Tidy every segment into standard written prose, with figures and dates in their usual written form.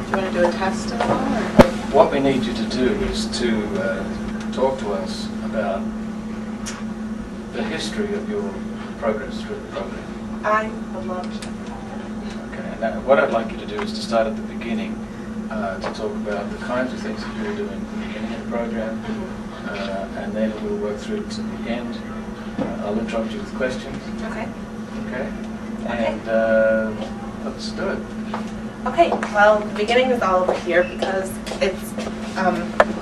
you want to do a test at all? Or? What we need you to do is to talk to us about the history of your progress through the program. I would love to. Okay, and what I'd like you to do is to start at the beginning, to talk about the kinds of things that you were doing at the beginning of the program, and then we'll work through to the end. I'll interrupt you with questions. Okay. Okay? And let's do it. Okay, well, the beginning is all over here because it's,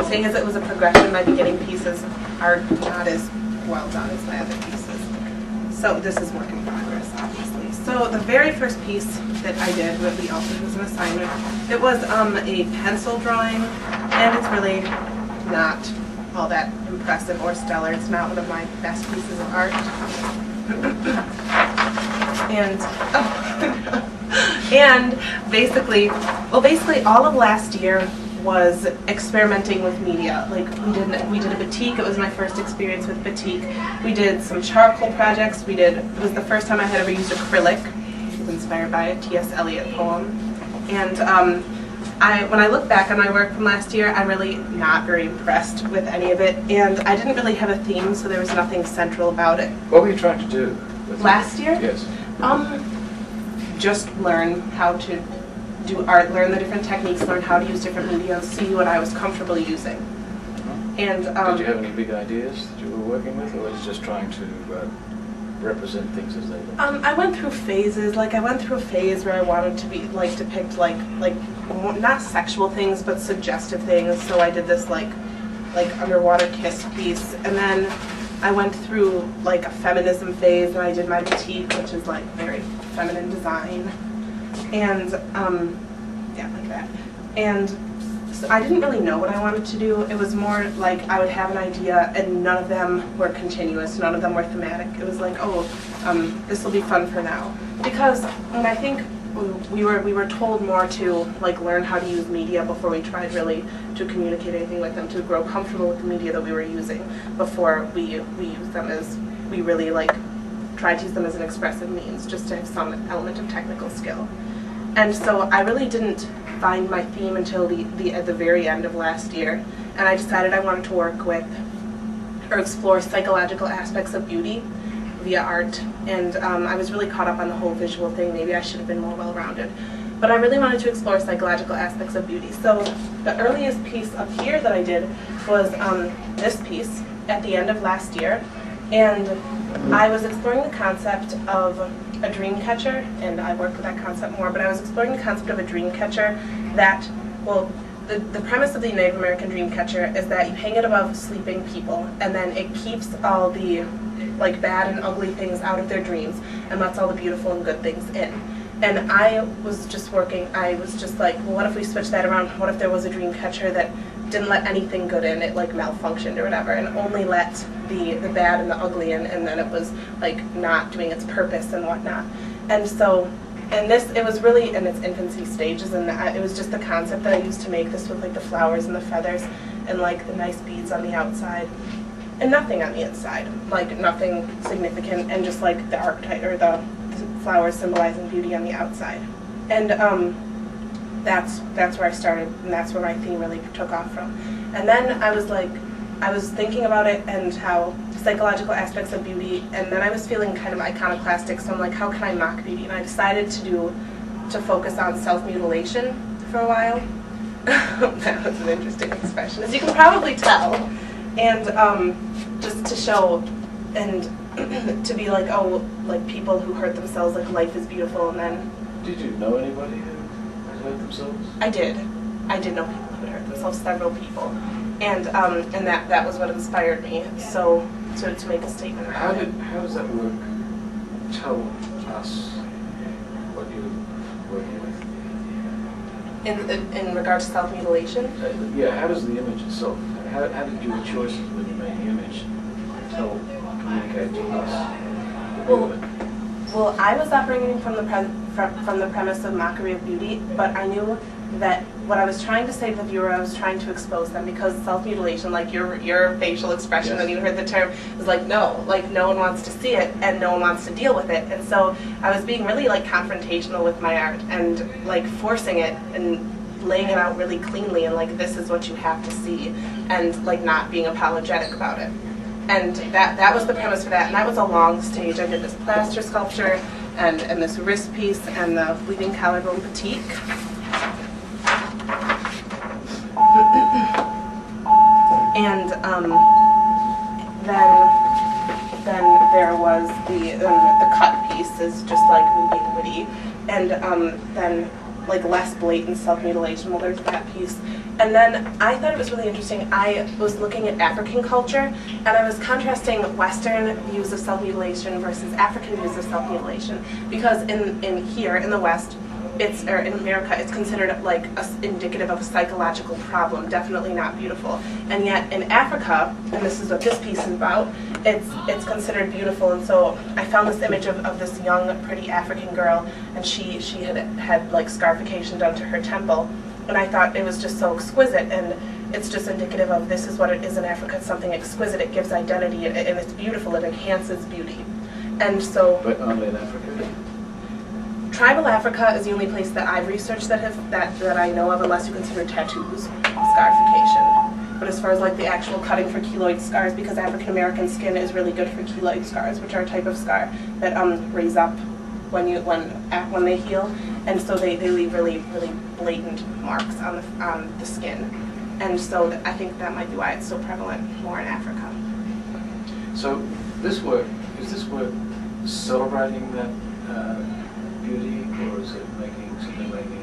seeing as it was a progression, my beginning pieces are not as well done as my other pieces. So this is work in progress, obviously. So the very first piece that I did, what we also was an assignment, it was a pencil drawing, and it's really not all that impressive or stellar. It's not one of my best pieces of art. And and basically all of last year was experimenting with media. Like we did a batik. It was my first experience with batik. We did some charcoal projects. It was the first time I had ever used acrylic. It was inspired by a T.S. Eliot poem. And when I look back on my work from last year, I'm really not very impressed with any of it. And I didn't really have a theme, so there was nothing central about it. What were you trying to do with Last year? Yes. Just learn how to do art, learn the different techniques, learn how to use different media, see what I was comfortable using. And did you have any big ideas that you were working with, or was it just trying to represent things as they look? I went through phases. Like I went through a phase where I wanted to be depict not sexual things but suggestive things. So I did this like underwater kiss piece, and then I went through like a feminism phase, and I did my batik, which is like very feminine design, and yeah, like that. And so I didn't really know what I wanted to do. It was more like I would have an idea, and none of them were continuous, none of them were thematic. It was like, oh, this will be fun for now, because I think we were told more to like learn how to use media before we tried really to communicate anything with them, to grow comfortable with the media that we were using before we used them as we really like tried to use them as an expressive means, just to have some element of technical skill. And so I really didn't find my theme until at the very end of last year, and I decided I wanted to work with or explore psychological aspects of beauty via art, and I was really caught up on the whole visual thing. Maybe I should have been more well-rounded, but I really wanted to explore psychological aspects of beauty. So the earliest piece up here that I did was this piece at the end of last year, and I was exploring the concept of a dream catcher, and I worked with that concept more, but I was exploring the concept of a dream catcher that, well, the premise of the Native American dream catcher is that you hang it above sleeping people, and then it keeps all the like bad and ugly things out of their dreams and lets all the beautiful and good things in. And I was just like, well, what if we switch that around? What if there was a dream catcher that didn't let anything good in, it like malfunctioned or whatever, and only let the bad and the ugly in, and then it was like not doing its purpose and whatnot. And so, it was really in its infancy stages, and it was just the concept that I used to make this with like the flowers and the feathers and like the nice beads on the outside and nothing on the inside, like nothing significant, and just like the archetype or the flowers symbolizing beauty on the outside. And that's where I started, and that's where my theme really took off from. And then I was thinking about it and how psychological aspects of beauty, and then I was feeling kind of iconoclastic, so I'm like, how can I mock beauty? And I decided to focus on self-mutilation for a while. That was an interesting expression, as you can probably tell. And just to show and to be like, oh, like people who hurt themselves, like life is beautiful, and then... Did you know anybody who hurt themselves? I did know people who hurt themselves, several people. And that was what inspired me, so to make a statement about it. How does that work? Tell us what you were working with. In regard to self-mutilation? Yeah, how does the image itself, how did your choices when you made the image communicate to us? Well, I was operating from the premise of mockery of beauty, but I knew that what I was trying to say to the viewer, I was trying to expose them, because self-mutilation, like your facial expression yes. when you heard the term, was like no one wants to see it and no one wants to deal with it. And so I was being really like confrontational with my art and like forcing it and laying it out really cleanly and like this is what you have to see, and like not being apologetic about it. And that was the premise for that, and that was a long stage. I did this plaster sculpture and this wrist piece and the Weaving Collarbone Batik. And then there was the cut piece is just like me being witty, and then like less blatant self-mutilation. Well, there's that piece. And then I thought it was really interesting. I was looking at African culture, and I was contrasting Western views of self-mutilation versus African views of self-mutilation. Because in here, in the West, or in America, it's considered like indicative of a psychological problem, definitely not beautiful. And yet in Africa, and this is what this piece is about, it's considered beautiful. And so I found this image of this young, pretty African girl, and she had like scarification done to her temple. And I thought it was just so exquisite, and it's just indicative of this is what it is in Africa. It's something exquisite. It gives identity, and it's beautiful. It enhances beauty. And so, but only in Africa. Tribal Africa is the only place that I've researched that I know of, unless you consider tattoos scarification. But as far as like the actual cutting for keloid scars, because African American skin is really good for keloid scars, which are a type of scar that raise up when they heal, and so they leave really blatant marks on the skin, and so I think that might be why it's so prevalent more in Africa. So is this work celebrating that beauty, or is it making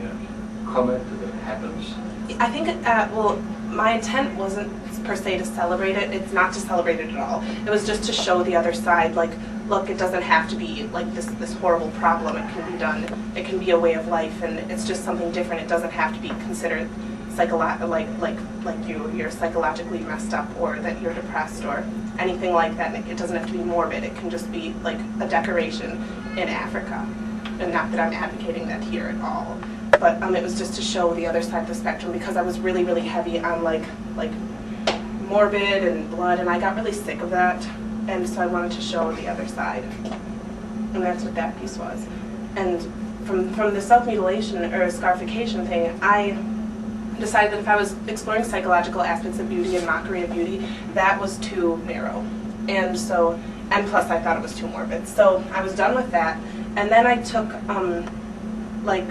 a comment that it happens? I think well, my intent wasn't per se to celebrate it. It's not to celebrate it at all. It was just to show the other side, like, look, it doesn't have to be like this horrible problem. It can be done. It can be a way of life, and it's just something different. It doesn't have to be considered like you're psychologically messed up, or that you're depressed, or anything like that. It doesn't have to be morbid. It can just be like a decoration in Africa, and not that I'm advocating that here at all. But it was just to show the other side of the spectrum, because I was really heavy on like morbid and blood, and I got really sick of that. And so I wanted to show the other side, and that's what that piece was. And from the self-mutilation or scarification thing, I decided that if I was exploring psychological aspects of beauty and mockery of beauty, that was too narrow. And plus I thought it was too morbid. So I was done with that, and then I took like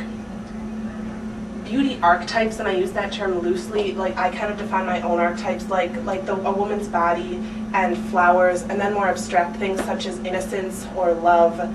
beauty archetypes, and I use that term loosely. Like, I kind of define my own archetypes, like a woman's body and flowers, and then more abstract things such as innocence or love, and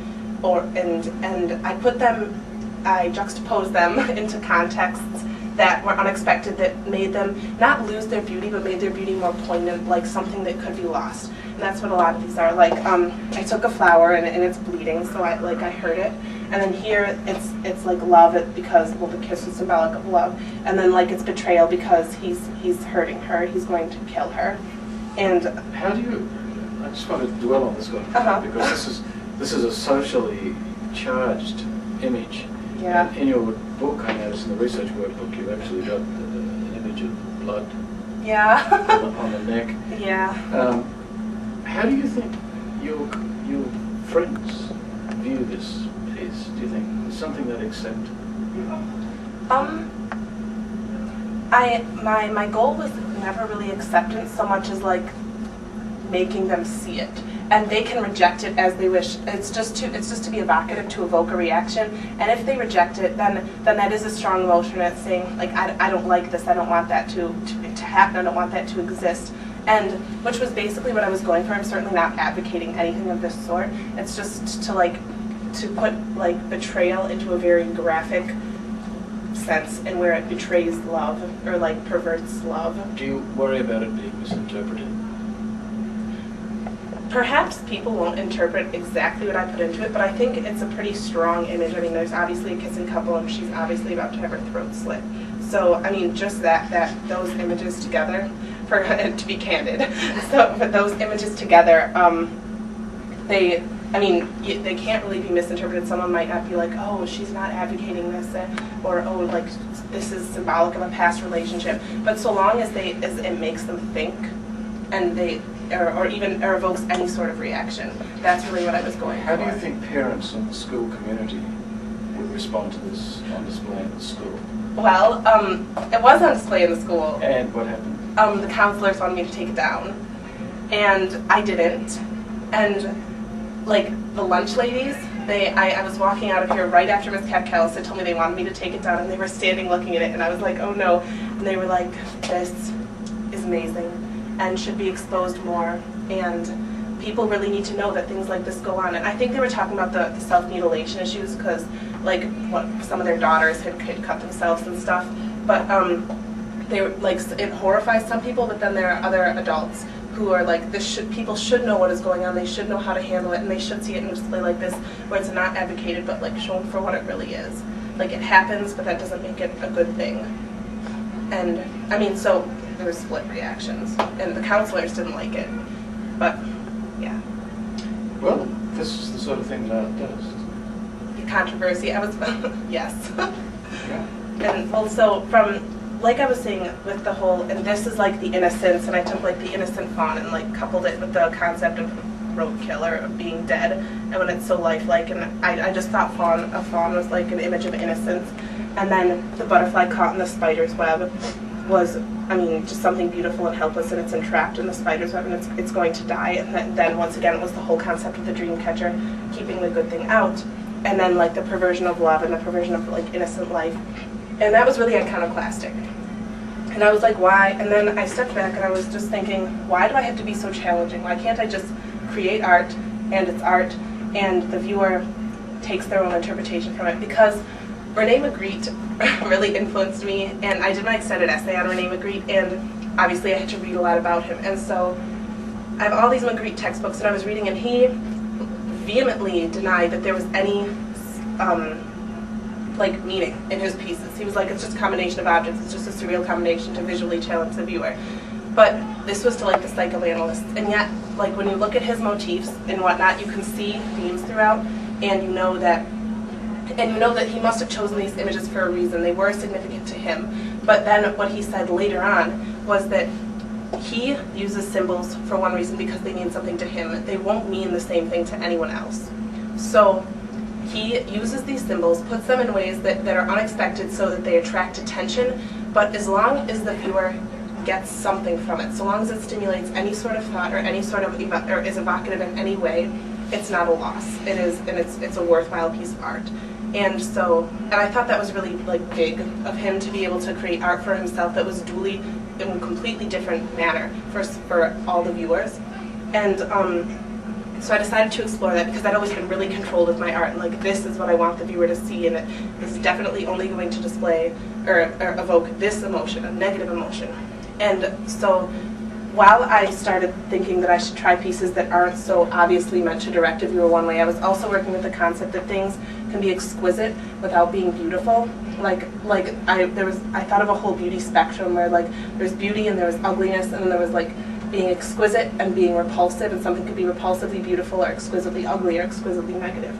I juxtapose them into contexts that were unexpected, that made them not lose their beauty, but made their beauty more poignant, like something that could be lost. And that's what a lot of these are. Like, I took a flower and it's bleeding, so I heard it. And then here it's like love, because, well, the kiss is symbolic of love. And then like it's betrayal, because he's hurting her, he's going to kill her. And how do you? I just want to dwell on this one, because this is a socially charged image. Yeah. And in your book, I noticed in the research workbook, you've actually got an image of blood. Yeah. on the neck. Yeah. How do you think your friends view this piece? Do you think it's something they'd accept? My goal was never really acceptance so much as like making them see it, and they can reject it as they wish. It's just to be evocative, to evoke a reaction. And if they reject it, then that is a strong emotion. It's saying like, I don't like this. I don't want that to happen. I don't want that to exist. And which was basically what I was going for. I'm certainly not advocating anything of this sort. It's just to put like betrayal into a very graphic sense, and where it betrays love or like perverts love. Do you worry about it being misinterpreted? Perhaps people won't interpret exactly what I put into it, but I think it's a pretty strong image. I mean, there's obviously a kissing couple, and she's obviously about to have her throat slit. So, I mean, just those images together, for to be candid, but those images together, they can't really be misinterpreted. Someone might not be like, oh, she's not advocating this, or oh, like this is symbolic of a past relationship. But so long as it makes them think, and or evokes any sort of reaction, that's really what I was going for. How do you think parents and the school community would respond to this on display in the school? Well, it was on display in the school. And what happened? The counselors wanted me to take it down, and I didn't. And like the lunch ladies, I was walking out of here right after Miss Katkelis had told me they wanted me to take it down, and they were standing looking at it, and I was like, oh no. And they were like, this is amazing and should be exposed more, and people really need to know that things like this go on. And I think they were talking about the self-mutilation issues, because like what some of their daughters had cut themselves and stuff, but they were like, it horrifies some people, but then there are other adults who are like, people should know what is going on, they should know how to handle it, and they should see it in a display like this where it's not advocated but like shown for what it really is. Like, it happens, but that doesn't make it a good thing. And I mean, so there were split reactions, and the counselors didn't like it, but yeah. Well, this is the sort of thing that art does. Controversy, I was, yes. Yeah. And also from, like I was saying with the whole, and this is like the innocence, and I took like the innocent fawn and like coupled it with the concept of roadkill or of being dead, and when it's so lifelike, and I just thought a fawn was like an image of innocence, and then the butterfly caught in the spider's web was, I mean, just something beautiful and helpless, and it's entrapped in the spider's web, and it's going to die, and then once again it was the whole concept of the dream catcher, keeping the good thing out, and then like the perversion of love and the perversion of like innocent life. And that was really iconoclastic. And I was like, why? And then I stepped back and I was just thinking, why do I have to be so challenging? Why can't I just create art, and it's art, and the viewer takes their own interpretation from it? Because Rene Magritte really influenced me, and I did my extended essay on Rene Magritte, and obviously I had to read a lot about him. And so I have all these Magritte textbooks, and I was reading, and he vehemently denied that there was any like meaning in his pieces. He was like, it's just a combination of objects, it's just a surreal combination to visually challenge the viewer. But this was to like the psychoanalyst, and yet like when you look at his motifs and whatnot, you can see themes throughout, and you know that he must have chosen these images for a reason. They were significant to him. But then what he said later on was that he uses symbols for one reason, because they mean something to him. They won't mean the same thing to anyone else. So he uses these symbols, puts them in ways that are unexpected so that they attract attention, but as long as the viewer gets something from it, so long as it stimulates any sort of thought or any sort of or is evocative in any way, it's not a loss. It is, and it's a worthwhile piece of art. And so, and I thought that was really like big of him to be able to create art for himself that was duly in a completely different manner for all the viewers. And so I decided to explore that, because I'd always been really controlled with my art, and like, this is what I want the viewer to see, and it is definitely only going to display or evoke this emotion, a negative emotion. And so while I started thinking that I should try pieces that aren't so obviously meant to direct a viewer one way, I was also working with the concept that things can be exquisite without being beautiful. I thought of a whole beauty spectrum where like there's beauty and there was ugliness, and then there was like being exquisite and being repulsive, and something could be repulsively beautiful or exquisitely ugly or exquisitely negative.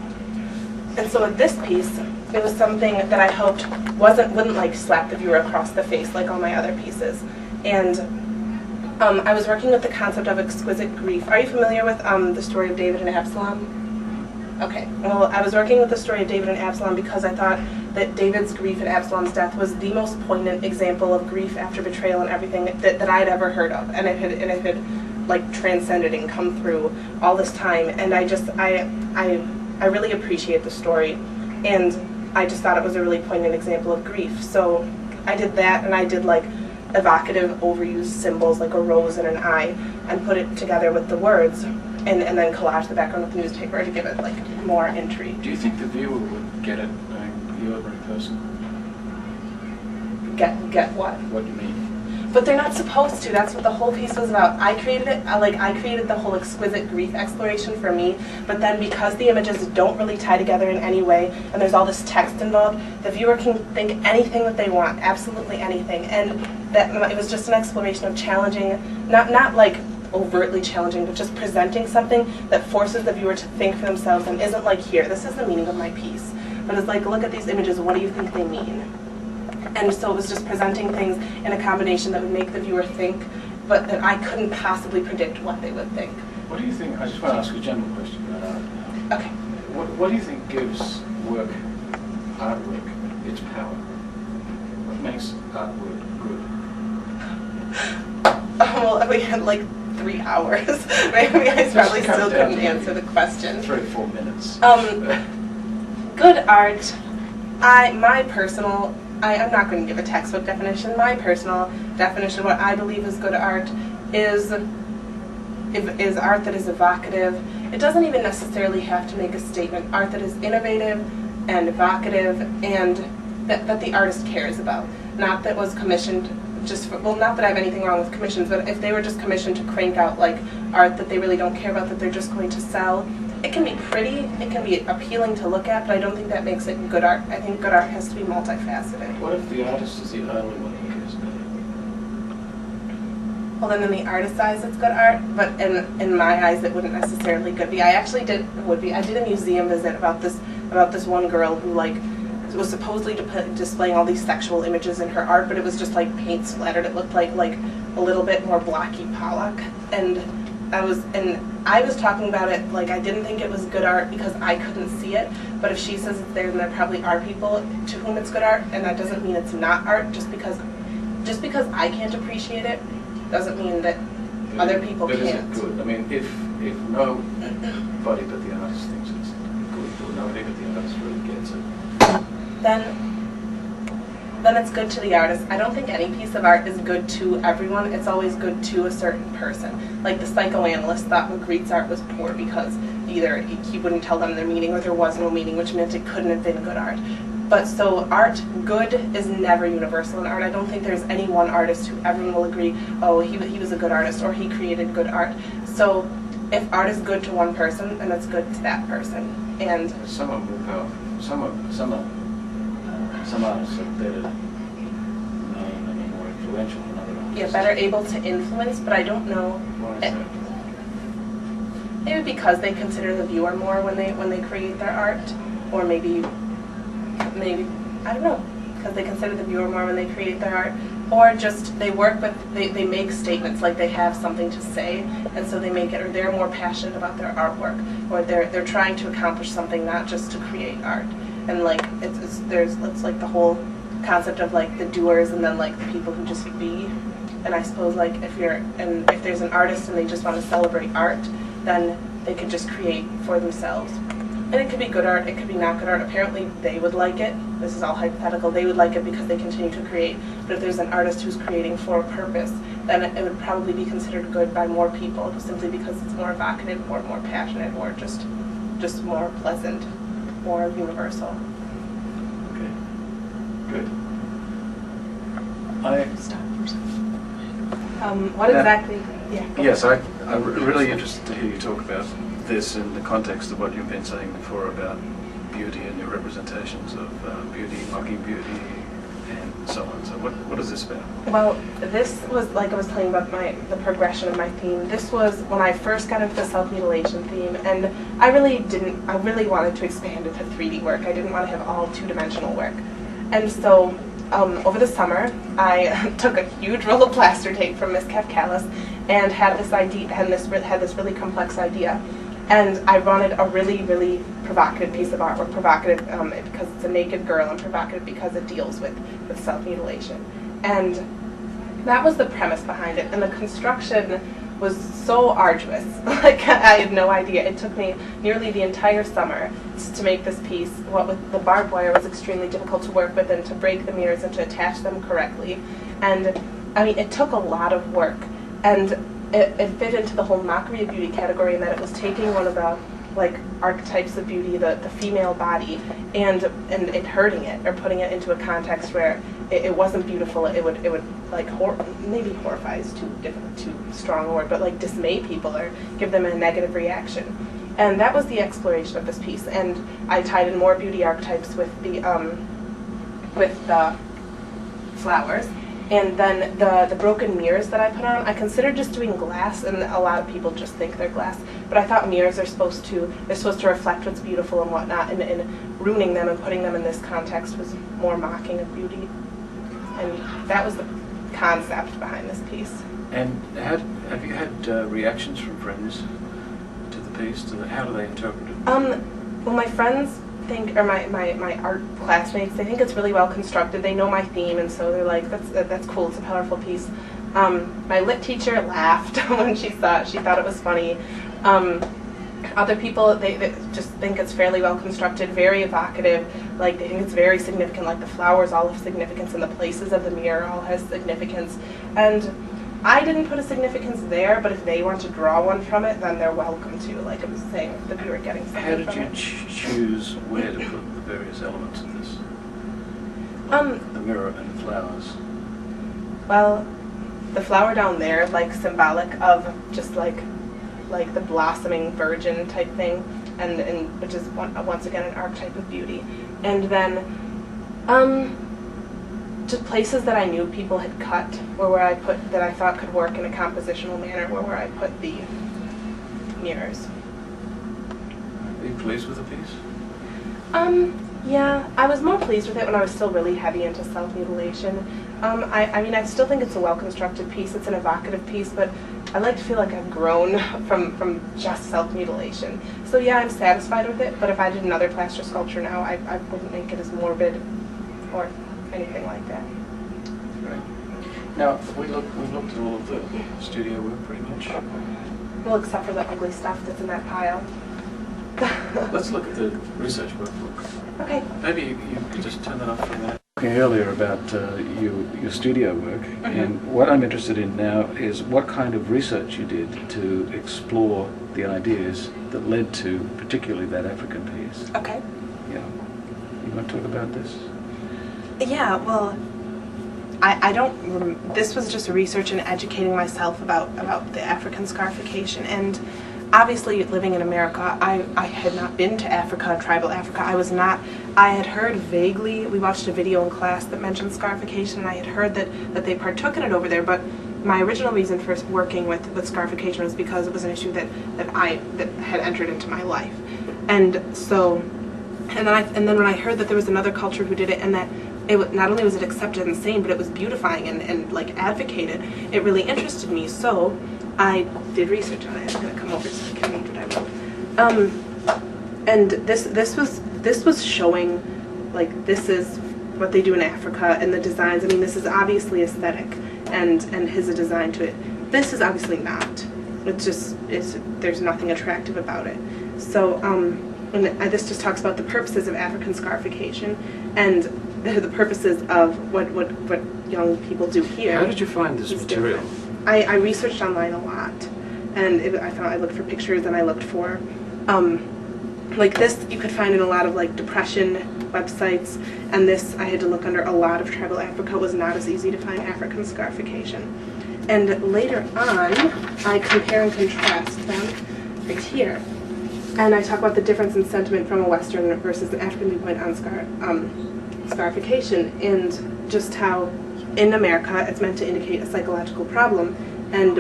And so with this piece, it was something that I hoped wouldn't like slap the viewer across the face like all my other pieces. And I was working with the concept of exquisite grief. Are you familiar with the story of David and Absalom? Okay, well, I was working with the story of David and Absalom because I thought that David's grief at Absalom's death was the most poignant example of grief after betrayal and everything that I had ever heard of, and it had like transcended and come through all this time. And I really appreciate the story, and I just thought it was a really poignant example of grief. So I did that, and I did like evocative overused symbols like a rose and an eye, and put it together with the words, and then collage the background with the newspaper to give it like more intrigue. Do you think the viewer would get it, knowing the ordinary person? Get what? What do you mean? But they're not supposed to. That's what the whole piece was about. I created it, I created the whole exquisite grief exploration for me, but then because the images don't really tie together in any way, and there's all this text involved, the viewer can think anything that they want, absolutely anything. And that it was just an exploration of challenging, not like overtly challenging, but just presenting something that forces the viewer to think for themselves and isn't like, here, this is the meaning of my piece. But it's like, look at these images, what do you think they mean? And so it was just presenting things in a combination that would make the viewer think, but that I couldn't possibly predict what they would think. What do you think, I just want to ask a general question about art now. Okay. What do you think gives artwork, its power? makes artwork good? Well, we had like 3 hours. Maybe I probably Just still cut down couldn't to answer the question. 3 or 4 minutes. Good art, I'm not going to give a textbook definition. My personal definition, what I believe is good art, is art that is evocative. It doesn't even necessarily have to make a statement. Art that is innovative and evocative and that the artist cares about. Not that was commissioned just for, well, not that I have anything wrong with commissions, but if they were just commissioned to crank out like art that they really don't care about, that they're just going to sell, it can be pretty, it can be appealing to look at, but I don't think that makes it good art. I think good art has to be multifaceted. What if the artist is the only one who cares about it? Well, then in the artist's eyes, it's good art, but in my eyes, it wouldn't necessarily good be. I actually did a museum visit about this one girl who like was supposedly displaying all these sexual images in her art, but it was just like paint splattered. It looked like a little bit more blocky Pollock, and I was talking about it like I didn't think it was good art because I couldn't see it, but if she says it's there, then there probably are people to whom it's good art, and that doesn't mean it's not art. Just because I can't appreciate it doesn't mean that other people can't. Is it good? I mean, if nobody but the artist thinks it's good, or nobody but the artist really gets it, then it's good to the artist. I don't think any piece of art is good to everyone. It's always good to a certain person. Like the psychoanalyst thought Magritte's art was poor because either he wouldn't tell them their meaning or there was no meaning, which meant it couldn't have been good art. But so art, good is never universal in art. I don't think there's any one artist who everyone will agree, oh, he was a good artist or he created good art. So if art is good to one person, then it's good to that person. And some are more powerful. Some artists are better known and more influential than other artists. yeah, better able to influence, but I don't know. Why is that? Maybe because they consider the viewer more when they create their art, or maybe I don't know, because they consider the viewer more when they create their art, or just they make statements, like they have something to say, and so they make it, or they're more passionate about their artwork, or they're trying to accomplish something, not just to create art. And like it's like the whole concept of like the doers and then like the people who just be. And I suppose like if there's an artist and they just want to celebrate art, then they could just create for themselves. And it could be good art, it could be not good art. Apparently they would like it. This is all hypothetical. They would like it because they continue to create. But if there's an artist who's creating for a purpose, then it would probably be considered good by more people, simply because it's more evocative, or more passionate, or just more pleasant, more universal. Okay. Good. What exactly? Yeah. Yes, I'm really interested to hear you talk about this in the context of what you've been saying before about beauty and your representations of beauty, mocking beauty, and so on. So what is this about? Well, this was, like I was telling about the progression of my theme. This was when I first got into the self-mutilation theme, and I really wanted to expand into 3D work. I didn't want to have all two-dimensional work. And so over the summer, I took a huge roll of plaster tape from Miss Kafkalis and had this really complex idea. And I wanted a really, really provocative piece of artwork. Provocative because it's a naked girl, and provocative because it deals with self-mutilation. And that was the premise behind it. And the construction was so arduous. Like, I had no idea. It took me nearly the entire summer to make this piece. What with the barbed wire was extremely difficult to work with, and to break the mirrors and to attach them correctly. And I mean, it took a lot of work. And it fit into the whole mockery of beauty category, in that it was taking one of the archetypes of beauty, the female body, and it hurting it, or putting it into a context where it wasn't beautiful. It would like maybe horrify is too strong a word, but like dismay people or give them a negative reaction. And that was the exploration of this piece. And I tied in more beauty archetypes with the flowers. And then the broken mirrors that I put on, I considered just doing glass, and a lot of people just think they're glass. But I thought mirrors are supposed to reflect what's beautiful and whatnot, and ruining them and putting them in this context was more mocking of beauty. And that was the concept behind this piece. And have you had reactions from friends to the piece? How do they interpret it? Well, my friends think, or my art classmates, they think it's really well constructed. They know my theme, and so they're like, that's cool. It's a powerful piece. My lit teacher laughed when she thought it was funny. Other people, they just think it's fairly well constructed, very evocative. Like, they think it's very significant. Like, the flowers all have significance, and the places of the mirror all has significance. And I didn't put a significance there, but if they want to draw one from it, then they're welcome to. Like I was saying, if you were getting something How did from you it. choose where to put the various elements of this? The mirror and the flowers. Well, the flower down there, like, symbolic of just like the blossoming virgin type thing, and which is once again an archetype of beauty. And then just places that I knew people had cut, or where I put that I thought could work in a compositional manner, were where I put the mirrors. Are you pleased with the piece? Yeah, I was more pleased with it when I was still really heavy into self-mutilation. I mean, I still think it's a well-constructed piece. It's an evocative piece, but I like to feel like I've grown from just self-mutilation. So yeah, I'm satisfied with it, but if I did another plaster sculpture now, I wouldn't make it as morbid or anything like that. Right. Now, we've looked at all of the studio work pretty much. Well, except for the ugly stuff that's in that pile. Let's look at the research workbook. Okay. Maybe you could just turn that off for a minute. Talking earlier about your studio work, and what I'm interested in now is what kind of research you did to explore the ideas that led to particularly that African piece. Okay. Yeah. You want to talk about this? Yeah, well, this was just research and educating myself about the African scarification, and obviously living in America, I had not been to Africa, tribal Africa. I had heard vaguely, we watched a video in class that mentioned scarification, and I had heard that they partook in it over there, but my original reason for working with scarification was because it was an issue that had entered into my life. And so, and then when I heard that there was another culture who did it, and that not only was it accepted and sane, but it was beautifying and like advocated, it really interested me. So I did research on it. I'm gonna come over so I can read what I wrote. And this was showing, like, this is what they do in Africa, and the designs. I mean, this is obviously aesthetic, and his design to it. This is obviously not. There's nothing attractive about it. So and this just talks about the purposes of African scarification, and the purposes of what young people do here. How did you find this material? I researched online a lot, and I looked for pictures, and I looked for like this you could find in a lot of like depression websites, and this I had to look under a lot of tribal Africa. It was not as easy to find African scarification. And later on, I compare and contrast them right here, and I talk about the difference in sentiment from a Western versus an African viewpoint on scarification, and just how in America it's meant to indicate a psychological problem, and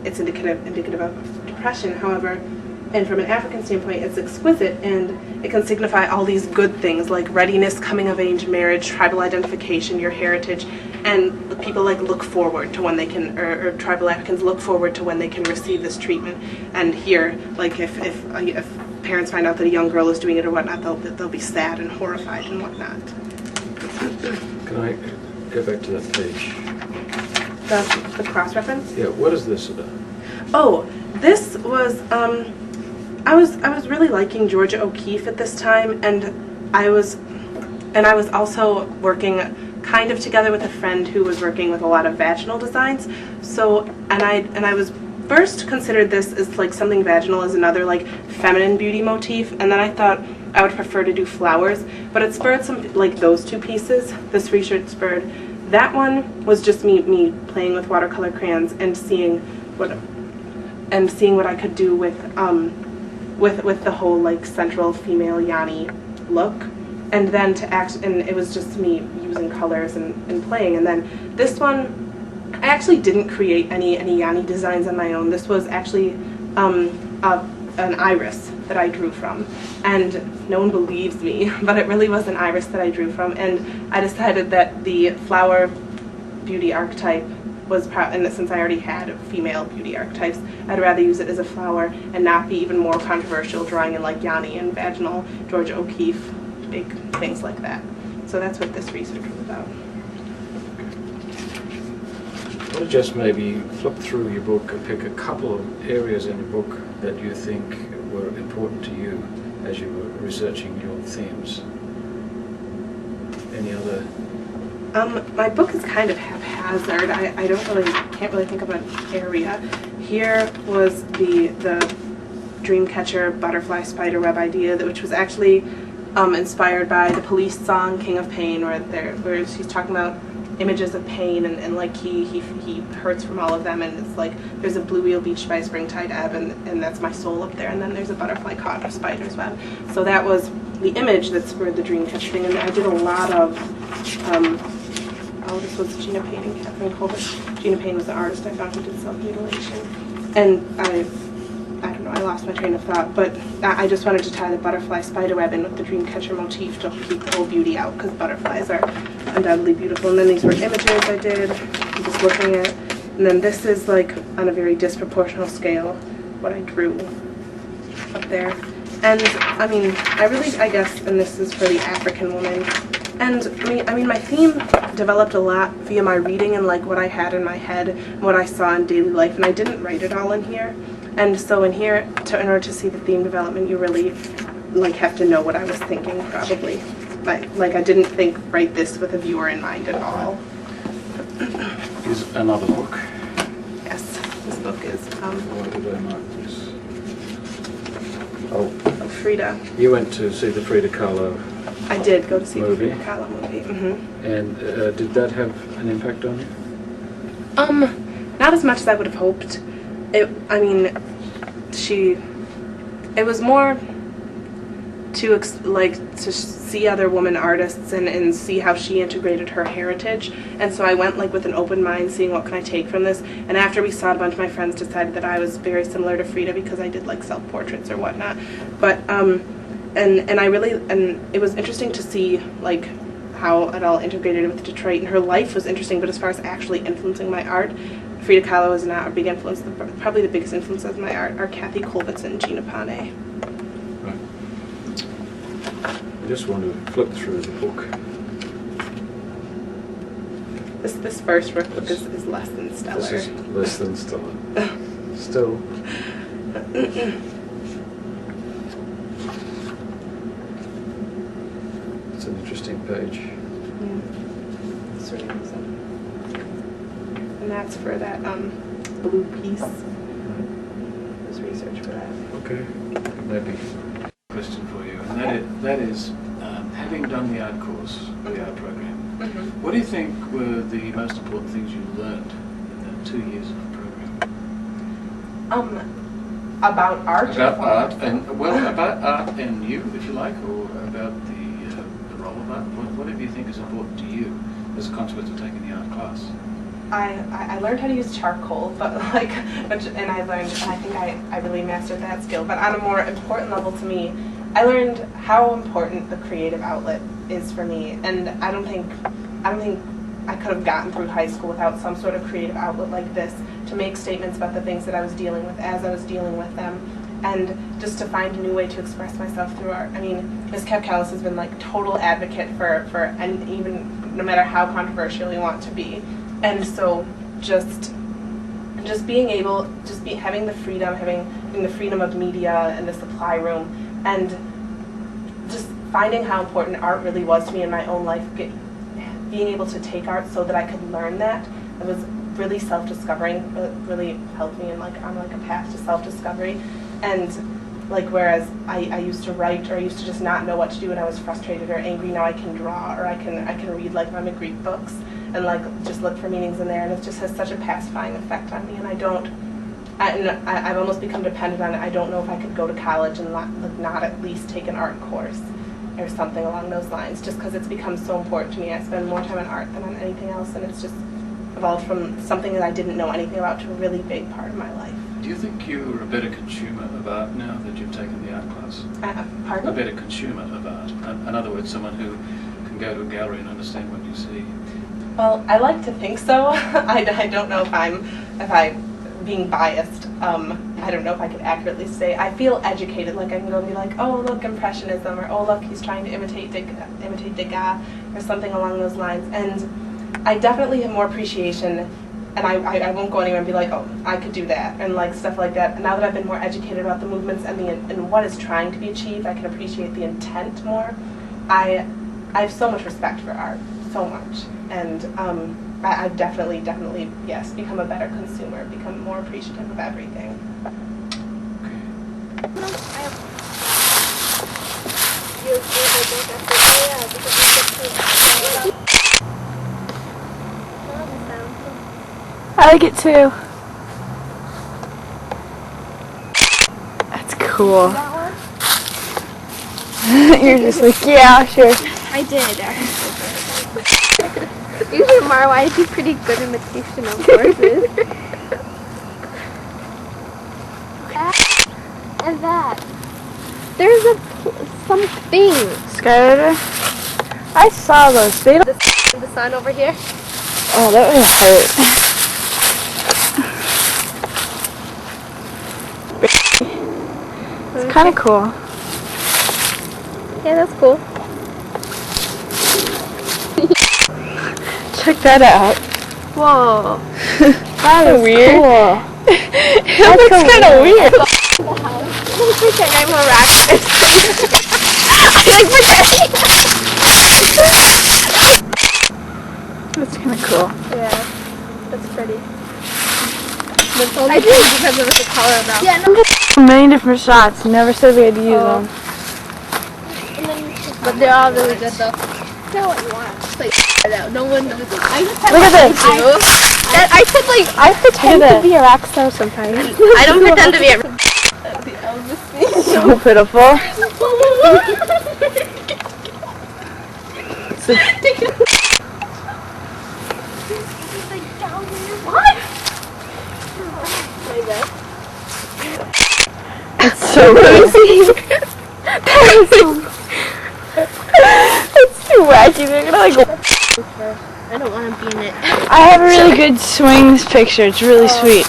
it's indicative of depression. However, and from an African standpoint, it's exquisite, and it can signify all these good things like readiness, coming of age, marriage, tribal identification, your heritage, and people like look forward to when they can, or tribal Africans look forward to when they can receive this treatment. And here, like if parents find out that a young girl is doing it or whatnot, they'll be sad and horrified and whatnot. Can I go back to that page? The cross-reference? Yeah, what is this about? Oh, this was, I was really liking Georgia O'Keeffe at this time, and I was also working kind of together with a friend who was working with a lot of vaginal designs. So, and I was first considered this as like something vaginal as another like feminine beauty motif, and then I thought I would prefer to do flowers, but it spurred some, like those two pieces, this research spurred. That one was just me playing with watercolor crayons and seeing what I could do with the whole like central female Yanni look, and then and it was just me using colors and playing. And then this one, I actually didn't create any Yanni designs on my own. This was actually an iris that I drew from, and no one believes me, but it really was an iris that I drew from, and I decided that the flower beauty archetype and since I already had female beauty archetypes, I'd rather use it as a flower and not be even more controversial, drawing in like Yanni and vaginal, Georgia O'Keeffe, big things like that. So that's what this research was about. I want to just maybe flip through your book and pick a couple of areas in your book that you think were important to you as you were researching your themes. Any other? My book is kind of haphazard. Can't really think of an area. Here was the Dreamcatcher butterfly spiderweb idea, which was actually inspired by the Police song "King of Pain," where she's talking about images of pain and like he hurts from all of them, and it's like there's a blue wheel beached by a springtide ebb, and that's my soul up there, and then there's a butterfly caught in a spider's web. So that was the image that spurred the Dreamcatcher thing, and I did a lot of this was Gina Payne and Catherine Colbert. Gina Payne was the artist I found who did self-mutilation, and I don't know, I lost my train of thought, but I just wanted to tie the butterfly spiderweb in with the Dreamcatcher motif to keep the whole beauty out, because butterflies are undoubtedly beautiful. And then these were images I did, I'm just looking at, and then this is like on a very disproportional scale what I drew up there. And I mean, I guess, and this is for the African woman. And I mean, my theme developed a lot via my reading and like what I had in my head, and what I saw in daily life, and I didn't write it all in here. And so in here, in order to see the theme development, you really like have to know what I was thinking, probably. Like I didn't write this with a viewer in mind at all. Is another book. Yes, this book is Why did I mark this? Oh, Frida. you went to see the Frida Kahlo, I did go to see Movie? the Frida Kahlo movie. Mm-hmm. and did that have an impact on you? Not as much as I would have hoped. It was more to see other women artists and see how she integrated her heritage, and so I went like with an open mind, seeing what can I take from this. And after we saw it, a bunch of my friends decided that I was very similar to Frida because I did like self-portraits or whatnot. But and it was interesting to see like how it all integrated with Detroit, and her life was interesting, but as far as actually influencing my art, Frida Kahlo is not a big influence. Probably the biggest influences of my art are Kathy Kulvitz and Gina Pane. Right. I just want to flip through the book. This first workbook is less than stellar. This is less than stellar. Still. It's an interesting page. Yeah. Sort of amazing. And that's for that blue piece. There's research for that. Okay. Maybe. Question for you, and that is having done the art course, the art program, what do you think were the most important things you learned in the 2 years of the program? About art? About art, about art and you, if you like, or about the role of art. Whatever you think is important to you as a consequence of taking the art class. I learned how to use charcoal, and I think I really mastered that skill. But on a more important level to me, I learned how important the creative outlet is for me, and I don't think I could have gotten through high school without some sort of creative outlet like this to make statements about the things that I was dealing with as I was dealing with them, and just to find a new way to express myself through art. I mean, Ms. Kapkalis has been like total advocate for and even no matter how controversial you want to be. And so just being able, having the freedom of media and the supply room, and just finding how important art really was to me in my own life, being able to take art so that I could learn that, it was really self-discovering. It really helped me on a path to self-discovery. And whereas I used to write, or I used to just not know what to do when I was frustrated or angry, now I can draw, or I can read my Greek books and just look for meanings in there, and it just has such a pacifying effect on me. And I've almost become dependent on it. I don't know if I could go to college and not at least take an art course or something along those lines, just because it's become so important to me. I spend more time on art than on anything else, and it's just evolved from something that I didn't know anything about to a really big part of my life. Do you think you're a better consumer of art now that you've taken the art class? Pardon? A better consumer of art. In other words, someone who can go to a gallery and understand what you see. Well, I like to think so. I don't know if I'm being biased. I don't know if I could accurately say. I feel educated, like I can go and be like, oh look, Impressionism, or oh look, he's trying to imitate Degas, or something along those lines. And I definitely have more appreciation, and I won't go anywhere and be like, oh, I could do that, and like stuff like that. And now that I've been more educated about the movements and what is trying to be achieved, I can appreciate the intent more. I have so much respect for art, so much, and I've definitely, yes, become a better consumer, become more appreciative of everything. I like it too. That's cool. You're just like, yeah, sure. I did, actually. Usually Marwa, I do pretty good imitation of horses. And that. There's something. Skyrider? I saw those. They don't. The sun over here. Oh, that would hurt. It's kind of cool. Yeah, that's cool. Check that out. Whoa. That is weird. Cool. That looks kind of weird. Pretend I'm a rabbit. I like pretending. That's kind of cool. Yeah, that's pretty. I do because of the color though. Yeah, no. Many different shots. Never said we had to use them. But they're all really good though. Tell what you want. Like that. No one knows. I just Look at this. I pretend to be a rock star sometimes. I don't pretend to be a So pitiful. It's so crazy. It's too wacky. They're gonna like. I don't want to be in it. I have a really good swings picture. It's really sweet.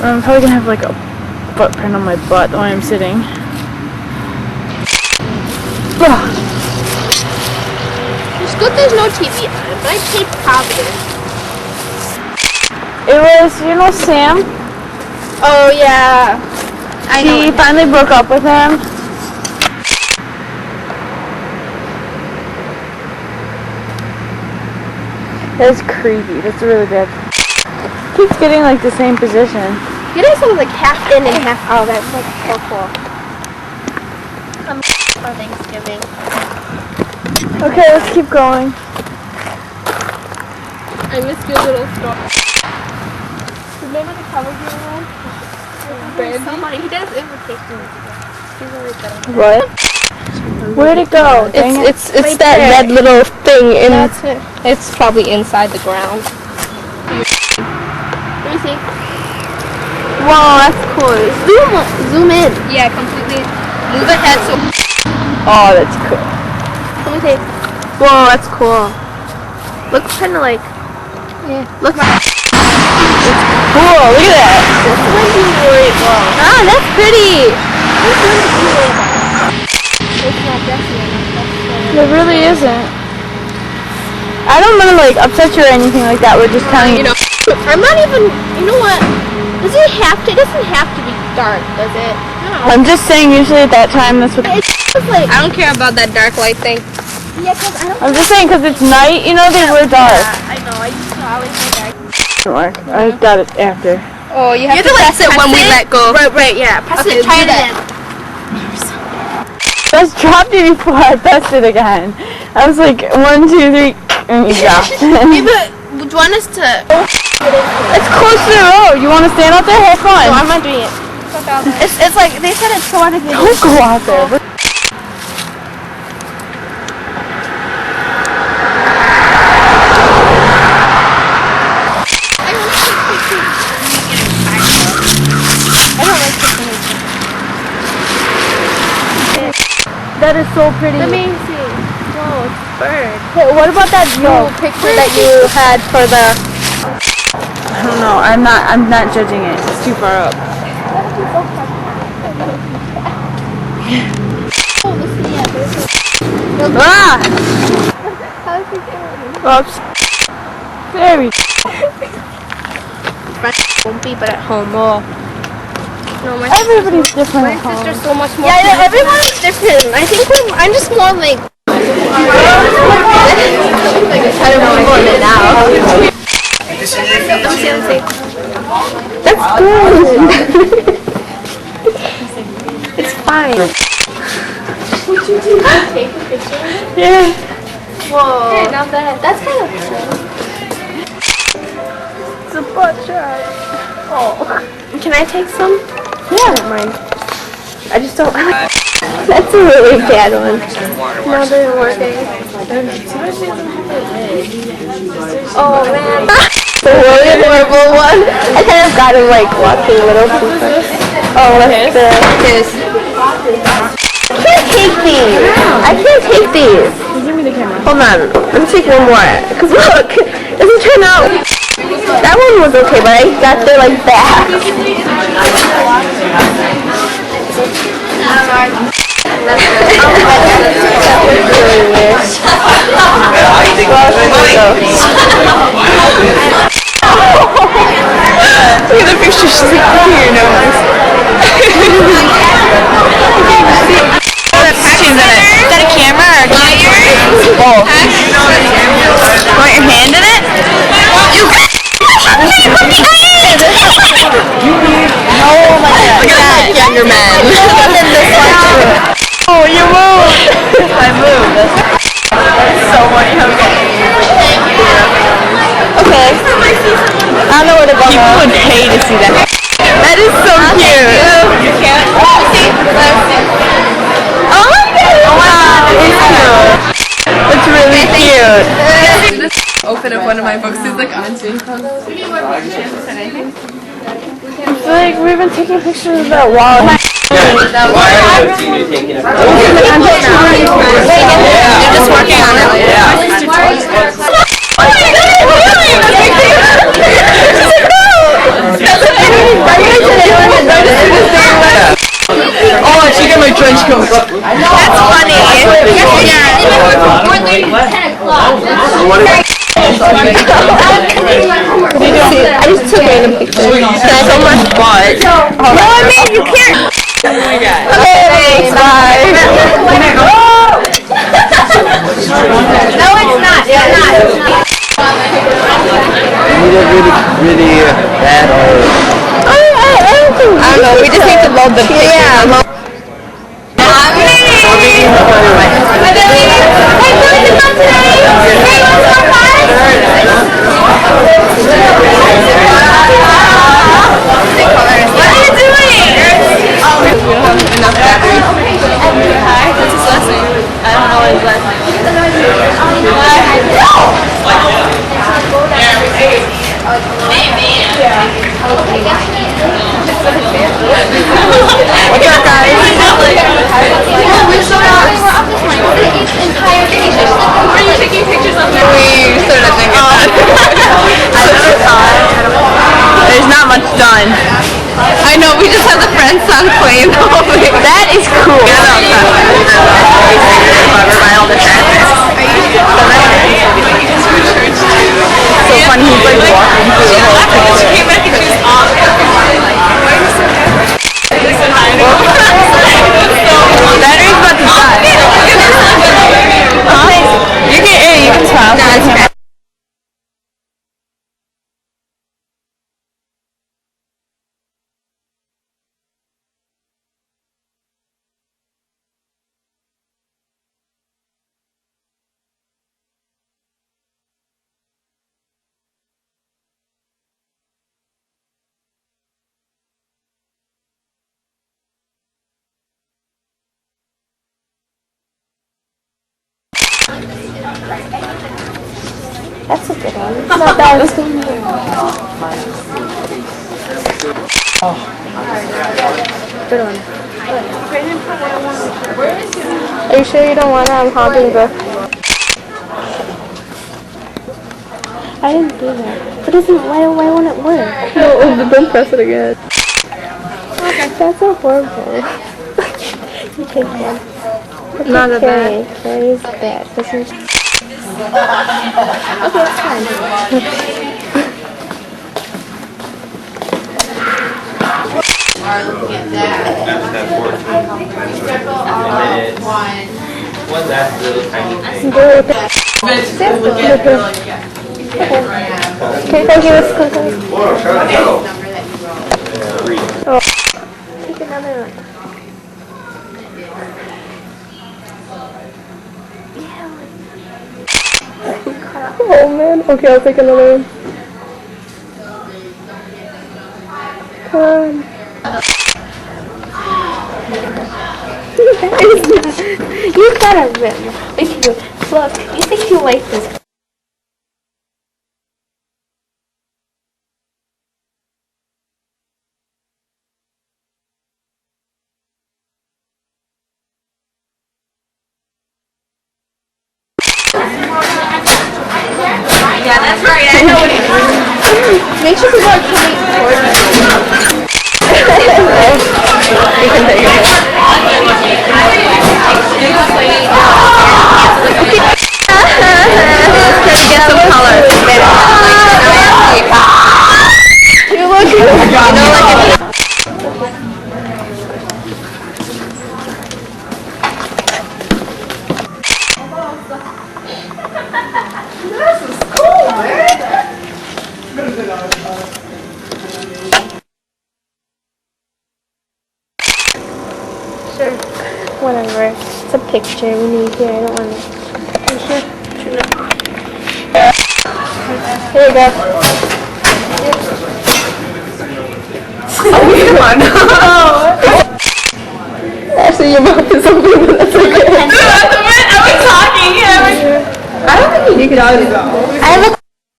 I'm probably gonna have like a footprint on my butt while I'm sitting. It's good there's no TV on it, but I paid Providence. It was, you know, Sam. Oh yeah. She finally broke up with him. That's creepy. That's really bad. Keeps getting like the same position. You know, sort of like half in and half out. That's like so cool. I'm for Thanksgiving. Okay, let's keep going. I missed your little story. Remember the cover girl one? Brandy? Somebody, he does invitations. He's really good at that. What? Where'd it go? Dang it. It's that red little thing in. That's it. It's probably inside the ground. Let me see. Whoa, that's cool. Zoom in. Yeah, completely. Move ahead so. Oh, that's cool. Let me see. Whoa, that's cool. Looks kind of like. Yeah. Looks. Cool, look at that. Ah, that's pretty. It's not dressy enough. It really isn't. I don't want to like upset you or anything like that. We're just telling you. I'm not even. You know what? Does it have to? It doesn't have to be dark, does it? No. I'm just saying. Usually at that time, that's what. It's like. I don't care about that dark light thing. Yeah, cause I don't. I'm just saying because it's night. You know they were dark. Yeah, I know. I used to always say dark. I got it after. Oh, you have to press it when we let go. Right, yeah. Press it. Try it again. Just dropped it before I pressed it again. I was like 1, 2, 3, and you dropped it. Would you want us to? It's close to the road. You want to stand out there? Have fun. No, I'm not doing it. It's like they said it's so hard to get. Don't go out there. That is so pretty. Let me see. Whoa, it's a bird. Hey, what about that view picture that you had for the? I don't know. I'm not judging it. It's too far up. Ah! How's it going? Oops. Very. Won't be, but at home. Oh. No, my Everybody's different at my home. sister's so much more. Yeah, Yeah, everyone's different. I think I'm just more like. I don't know more than now. Let me see. That's good. It's fine. Yeah. Whoa. Not bad. That's kind of cool. It's a butt shot. Oh. Can I take some? Yeah. I don't mind. I just don't. That's a really bad one. No, they're working. Oh man. The really horrible one. I kind of got him like watching little people. Oh, that's the kiss. I can't take these. I can't take these. Give me the camera. Hold on. Let me take one more. Cause look, it doesn't turn out. That one was okay, but I got there like that. Really weird. Look at the picture. She's like, look at your nose. Is that a camera or a camera? Both. Want your hand in it? You put the hand! Oh my god. Look at that, younger man. Oh, you moved! I moved. That's so funny how okay. I don't know where to go. People would pay to see that. That is so cute. You can't. Oh my god! Wow, it's cute. It's really cute. Open up one of my books. It's like auntie. I feel like we've been taking pictures of that wall. You're just working on it. Oh, I should get my trench coat. That's funny. I just took random pictures. That's so much butt. No, I mean, you can't. Oh my god. Okay, thanks. Bye. No, it's not. It's not. You did really bad or... I don't know. We just need to load the picture. Yeah. There's not much done. I know, we just have the Friends song playing. That is cool. So funny, he's like walking through the whole thing. Battery's about to die. You can smile. No, it's okay. That's a good one. It's not bad. Good one. Are you sure you don't want to? I'm hopping the... I didn't do that. But why won't it work? No, don't press it again. That's so horrible. You take one. Not a Carrie. Carrie's bad. Okay, it's fine. One that little tiny thing. Okay, thank you. Oh. Take another one. Oh man. Okay, I'll take another one. Come on. You gotta rip. Look, you think you like this? Yeah, that's right. I know what it is. Make sure people are coming towards you. You can take it. Get some color. You look good. Sure. Whatever. It's a picture we need here. I don't want to. You sure? Sure. Here you go. Come on. Actually, your mouth is open, but that's okay. I was talking. I don't think you could always go. I have a